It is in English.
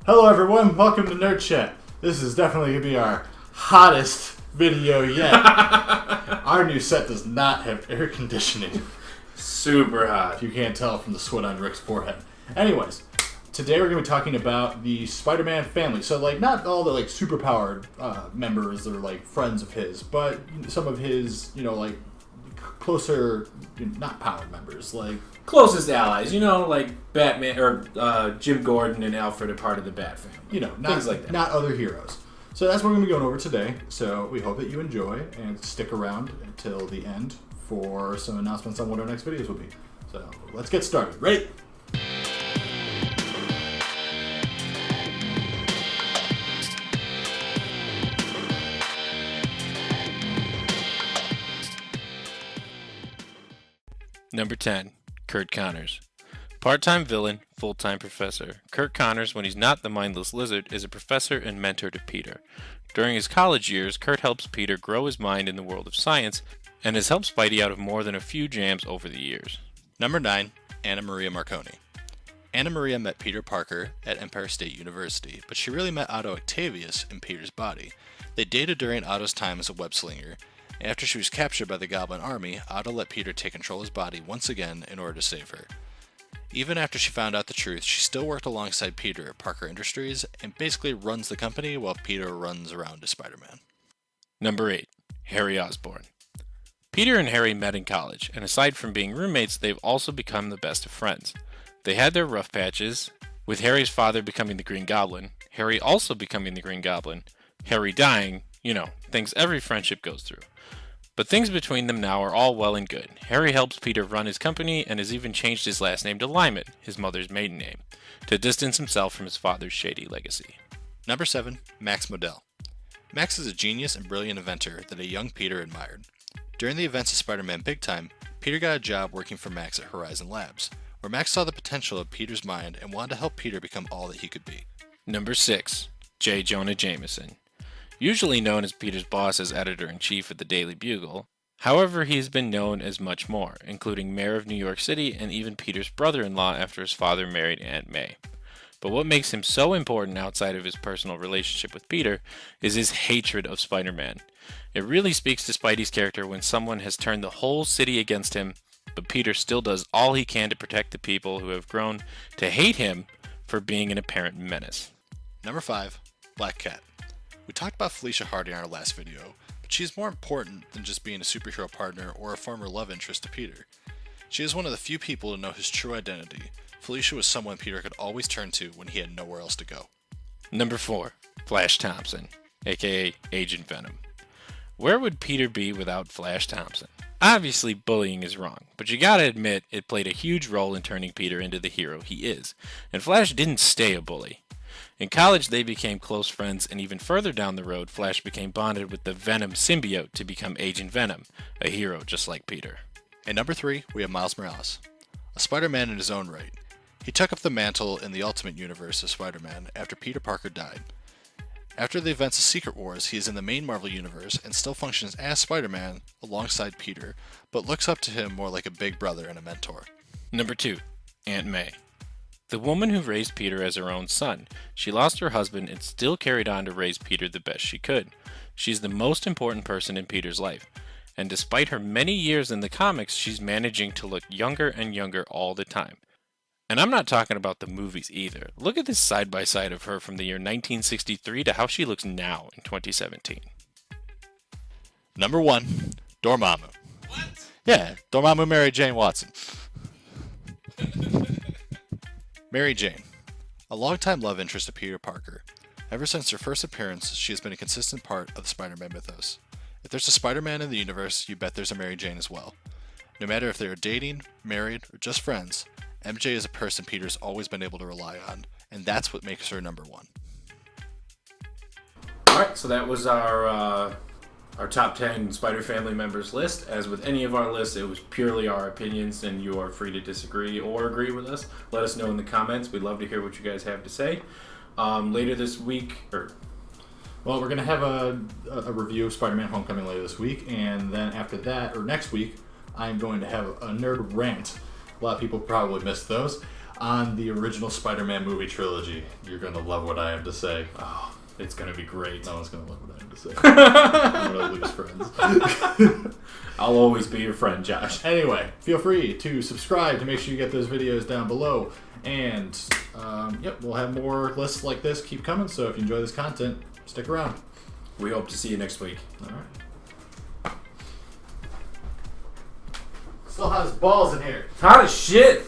Hello everyone, welcome to NerdChat. This is definitely going to be our hottest video yet. Our new set does not have air conditioning. Super hot. If you can't tell from the sweat on Rick's forehead. Anyways, today we're going to be talking about the Spider-Man family. So, not all the, superpowered members or, friends of his, but some of his, closer, not powered members, Closest allies, Batman, or Jim Gordon and Alfred are part of the Bat family. Things like that. Not other heroes. So that's what we're going to be going over today. So we hope that you enjoy and stick around until the end for some announcements on what our next videos will be. So let's get started. Ready? Number 10. Kurt Connors. Part-time villain, full-time professor. Kurt Connors, when he's not the mindless lizard, is a professor and mentor to Peter. During his college years, Kurt helps Peter grow his mind in the world of science and has helped Spidey out of more than a few jams over the years. Number 9. Anna Maria Marconi. Anna Maria met Peter Parker at Empire State University, but she really met Otto Octavius in Peter's body. They dated during Otto's time as a web-slinger. After she was captured by the Goblin Army, Otto let Peter take control of his body once again in order to save her. Even after she found out the truth, she still worked alongside Peter at Parker Industries and basically runs the company while Peter runs around as Spider-Man. Number 8. Harry Osborn. Peter and Harry met in college, and aside from being roommates, they've also become the best of friends. They had their rough patches, with Harry's father becoming the Green Goblin, Harry also becoming the Green Goblin, Harry dying, things every friendship goes through. But things between them now are all well and good. Harry helps Peter run his company and has even changed his last name to Lyman, his mother's maiden name, to distance himself from his father's shady legacy. Number 7. Max Modell. Max is a genius and brilliant inventor that a young Peter admired. During the events of Spider-Man Big Time, Peter got a job working for Max at Horizon Labs, where Max saw the potential of Peter's mind and wanted to help Peter become all that he could be. Number 6. J. Jonah Jameson. Usually known as Peter's boss as editor-in-chief at the Daily Bugle, however, he has been known as much more, including mayor of New York City and even Peter's brother-in-law after his father married Aunt May. But what makes him so important outside of his personal relationship with Peter is his hatred of Spider-Man. It really speaks to Spidey's character when someone has turned the whole city against him, but Peter still does all he can to protect the people who have grown to hate him for being an apparent menace. Number 5. Black Cat. We talked about Felicia Hardy in our last video, but she is more important than just being a superhero partner or a former love interest to Peter. She is one of the few people to know his true identity. Felicia was someone Peter could always turn to when he had nowhere else to go. Number 4. Flash Thompson, aka Agent Venom. Where would Peter be without Flash Thompson? Obviously, bullying is wrong, but you gotta admit it played a huge role in turning Peter into the hero he is, and Flash didn't stay a bully. In college, they became close friends, and even further down the road, Flash became bonded with the Venom symbiote to become Agent Venom, a hero just like Peter. At number 3, we have Miles Morales, a Spider-Man in his own right. He took up the mantle in the Ultimate Universe of Spider-Man after Peter Parker died. After the events of Secret Wars, he is in the main Marvel Universe and still functions as Spider-Man alongside Peter, but looks up to him more like a big brother and a mentor. Number 2. Aunt May. The woman who raised Peter as her own son. She lost her husband and still carried on to raise Peter the best she could. She's the most important person in Peter's life. And despite her many years in the comics, she's managing to look younger and younger all the time. And I'm not talking about the movies either. Look at this side-by-side of her from the year 1963 to how she looks now in 2017. Number 1. Dormammu. What? Yeah, Dormammu Mary Jane Watson. Mary Jane, a longtime love interest of Peter Parker. Ever since her first appearance, she has been a consistent part of the Spider-Man mythos. If there's a Spider-Man in the universe, you bet there's a Mary Jane as well. No matter if they are dating, married, or just friends, MJ is a person Peter's always been able to rely on, and that's what makes her number 1. Alright, so that was our top 10 Spider Family members list. As with any of our lists, it was purely our opinions, and you are free to disagree or agree with us. Let us know in the comments. We'd love to hear what you guys have to say. Later this week, Well, we're going to have a review of Spider-Man Homecoming later this week, and then after that, or next week, I'm going to have a nerd rant. A lot of people probably missed those. on the original Spider-Man movie trilogy. You're going to love what I have to say. Oh, it's going to be great. No one's going to love what I have to say. I'm going to lose friends. I'll always be your friend, Josh. Anyway, feel free to subscribe to make sure you get those videos down below. And, we'll have more lists like this keep coming. So if you enjoy this content, stick around. We hope to see you next week. All right. Still has balls in here. Hot as shit!